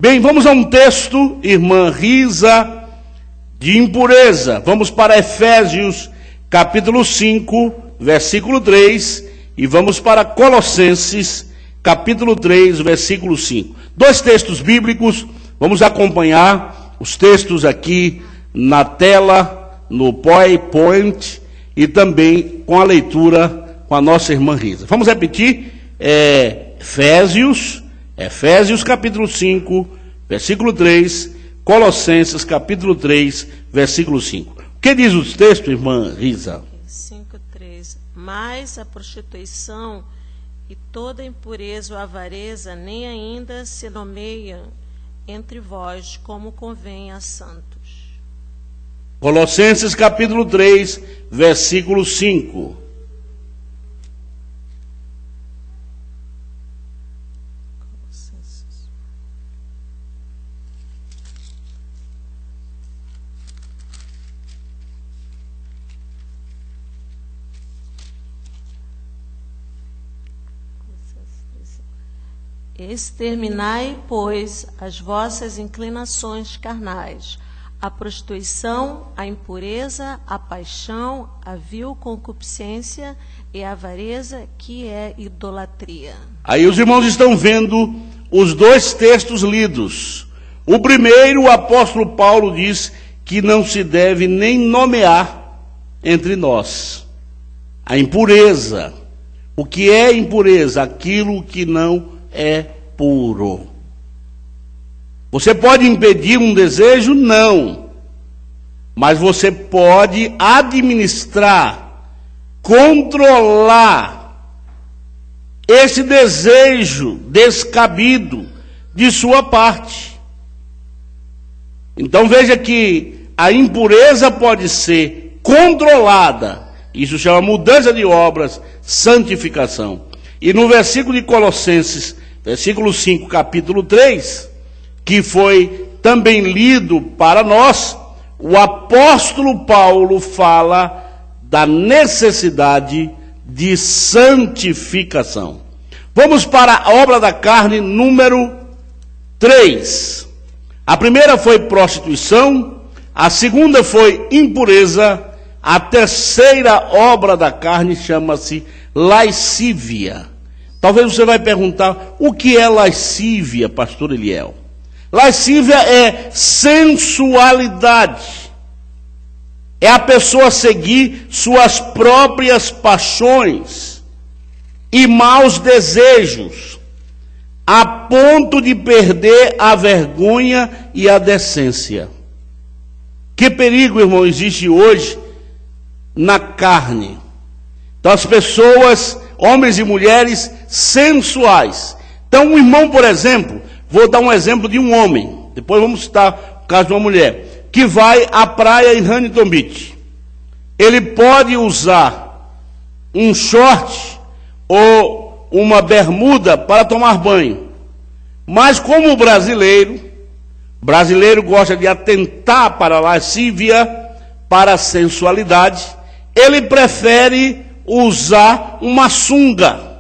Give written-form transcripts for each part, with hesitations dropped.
Bem, vamos a um texto, irmã Risa, de impureza. Vamos para Efésios, capítulo 5, versículo 3, e vamos para Colossenses, capítulo 3, versículo 5. Dois textos bíblicos, vamos acompanhar os textos aqui na tela, no PowerPoint, e também com a leitura com a nossa irmã Risa. Vamos repetir, Efésios capítulo 5, versículo 3, Colossenses capítulo 3, versículo 5. O que diz o texto, irmã Risa? 5:3. Mas a prostituição e toda impureza ou avareza nem ainda se nomeiam entre vós, como convém a santos. Colossenses capítulo 3, versículo 5. Exterminai, pois, as vossas inclinações carnais, a prostituição, a impureza, a paixão, a vil concupiscência e a avareza, que é idolatria. Aí os irmãos estão vendo os dois textos lidos. O primeiro, o apóstolo Paulo diz que não se deve nem nomear entre nós a impureza. O que é impureza? Aquilo que não é puro. Você pode impedir um desejo? Não. Mas você pode administrar, controlar esse desejo descabido de sua parte. Então veja que a impureza pode ser controlada. Isso chama mudança de obras, santificação. E no versículo de Colossenses, versículo 5, capítulo 3, que foi também lido para nós, o apóstolo Paulo fala da necessidade de santificação. Vamos para a obra da carne número 3. A primeira foi prostituição, a segunda foi impureza, a terceira obra da carne chama-se lascívia. Talvez você vai perguntar, o que é lascívia, pastor Eliel? Lascívia é sensualidade. É a pessoa seguir suas próprias paixões e maus desejos, a ponto de perder a vergonha e a decência. Que perigo, irmão, existe hoje na carne. Então as pessoas, homens e mulheres sensuais. Então um irmão, por exemplo, vou dar um exemplo de um homem, depois vamos citar o caso de uma mulher, que vai à praia em Huntington Beach. Ele pode usar um short ou uma bermuda para tomar banho. Mas como o brasileiro gosta de atentar para a lascívia, para a sensualidade, ele prefere usar uma sunga.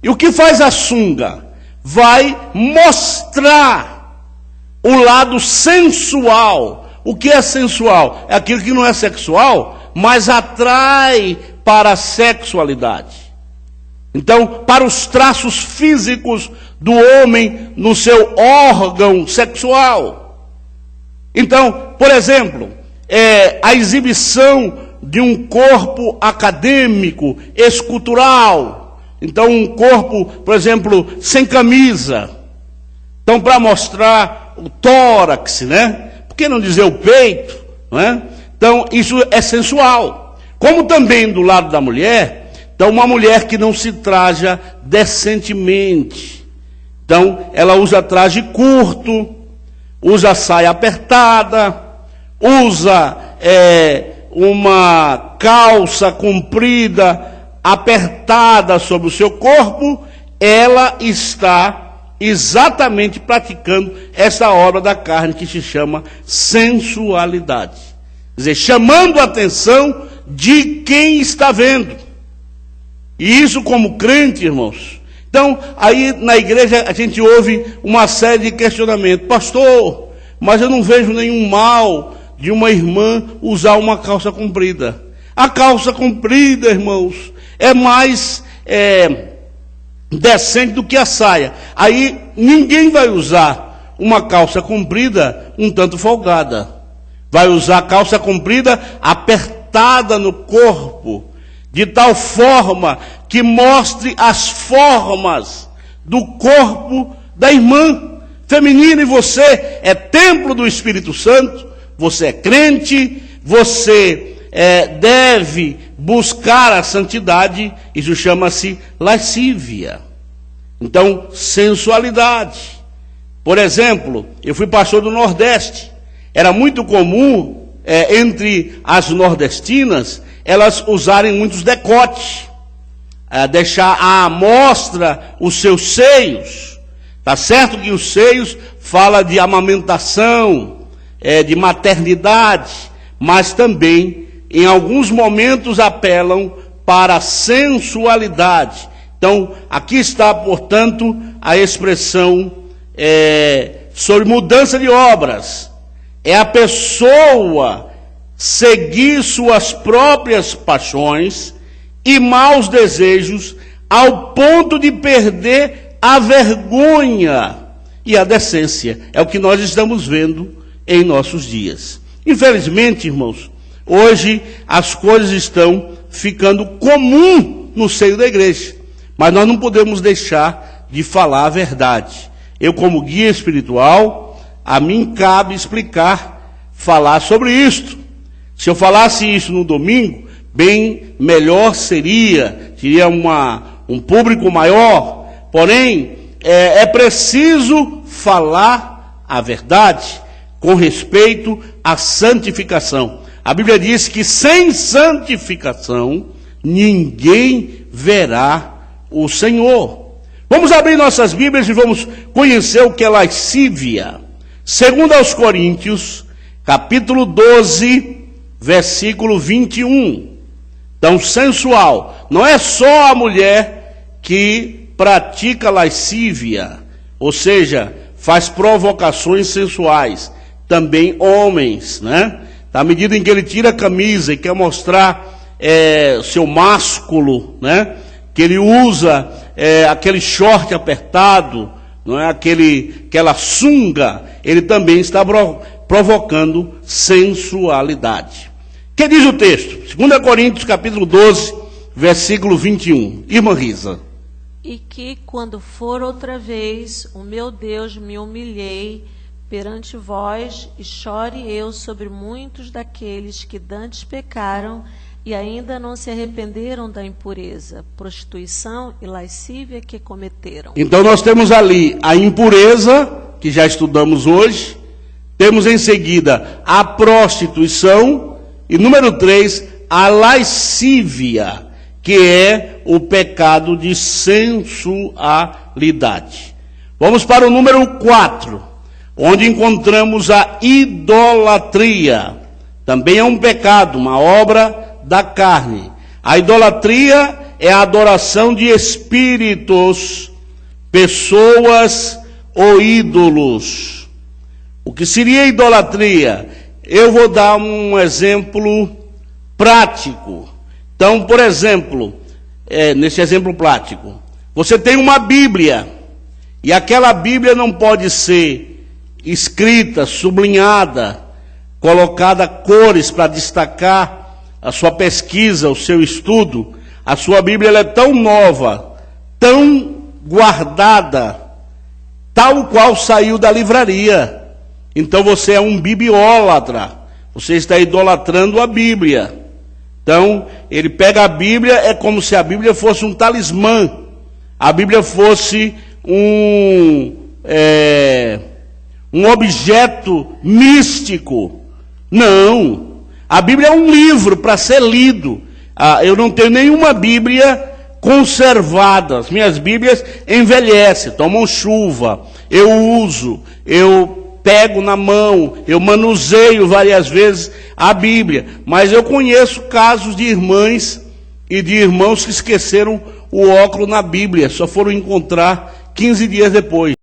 E o que faz a sunga? Vai mostrar o lado sensual. O que é sensual? É aquilo que não é sexual, mas atrai para a sexualidade. Então, para os traços físicos do homem no seu órgão sexual. Então, por exemplo, a exibição de um corpo acadêmico, escultural. Então, um corpo, por exemplo, sem camisa. Então, para mostrar o tórax, né? Por que não dizer o peito? Não é? Então, isso é sensual. Como também do lado da mulher, então, uma mulher que não se traja decentemente. Então, ela usa traje curto, usa saia apertada, usa uma calça comprida, apertada sobre o seu corpo, ela está exatamente praticando essa obra da carne que se chama sensualidade. Quer dizer, chamando a atenção de quem está vendo. E isso, como crente, irmãos, Então, aí na igreja a gente ouve uma série de questionamentos. Pastor, mas eu não vejo nenhum mal de uma irmã usar uma calça comprida. A calça comprida, irmãos, é mais decente do que a saia. Aí ninguém vai usar uma calça comprida um tanto folgada. Vai usar a calça comprida apertada no corpo, de tal forma que mostre as formas do corpo da irmã feminina. E você é templo do Espírito Santo, você é crente, você deve buscar a santidade. Isso chama-se lascívia. Então, sensualidade. Por exemplo, eu fui pastor do Nordeste. Era muito comum entre as nordestinas elas usarem muitos decotes, deixar à amostra os seus seios. Tá certo que os seios fala de amamentação, de maternidade, mas também em alguns momentos apelam para a sensualidade. Então, aqui está, portanto, a expressão sobre mudança de obras. É a pessoa seguir suas próprias paixões e maus desejos ao ponto de perder a vergonha e a decência. É o que nós estamos vendo em nossos dias. Infelizmente, irmãos, hoje as coisas estão ficando comum no seio da igreja, mas nós não podemos deixar de falar a verdade. Eu, como guia espiritual, a mim cabe falar sobre isto. Se eu falasse isso no domingo, bem melhor seria um público maior. Porém, é preciso falar a verdade com respeito à santificação. A Bíblia diz que sem santificação ninguém verá o Senhor. Vamos abrir nossas Bíblias e vamos conhecer o que é lascívia. Segundo aos Coríntios, capítulo 12, versículo 21. Então, sensual. Não é só a mulher que pratica lascívia, ou seja, faz provocações sensuais. Também homens, né? À medida em que ele tira a camisa e quer mostrar seu másculo, né? Que ele usa aquele short apertado, não é? Aquela sunga, ele também está provocando sensualidade. O que diz o texto? 2 Coríntios capítulo 12, versículo 21. Irmã Risa. E que, quando for outra vez, o meu Deus, me humilhei perante vós, e chore eu sobre muitos daqueles que dantes pecaram e ainda não se arrependeram da impureza, prostituição e lascívia que cometeram. Então nós temos ali a impureza, que já estudamos hoje, temos em seguida a prostituição, e número 3, a lascívia, que é o pecado de sensualidade. Vamos para o número 4, onde encontramos a idolatria. Também é um pecado, uma obra da carne. A idolatria é a adoração de espíritos, pessoas ou ídolos. O que seria idolatria? Eu vou dar um exemplo prático. Então, por exemplo, nesse exemplo prático, você tem uma Bíblia, e aquela Bíblia não pode ser escrita, sublinhada, colocada cores para destacar a sua pesquisa, o seu estudo. A sua Bíblia ela é tão nova, tão guardada, tal qual saiu da livraria. Então você é um bibliólatra, você está idolatrando a Bíblia. Então, ele pega a Bíblia, é como se a Bíblia fosse um talismã, a Bíblia fosse um objeto místico. Não, a Bíblia é um livro para ser lido. Eu não tenho nenhuma Bíblia conservada, as minhas Bíblias envelhecem, tomam chuva, eu uso, eu pego na mão, eu manuseio várias vezes a Bíblia, mas eu conheço casos de irmãs e de irmãos que esqueceram o óculos na Bíblia, só foram encontrar 15 dias depois.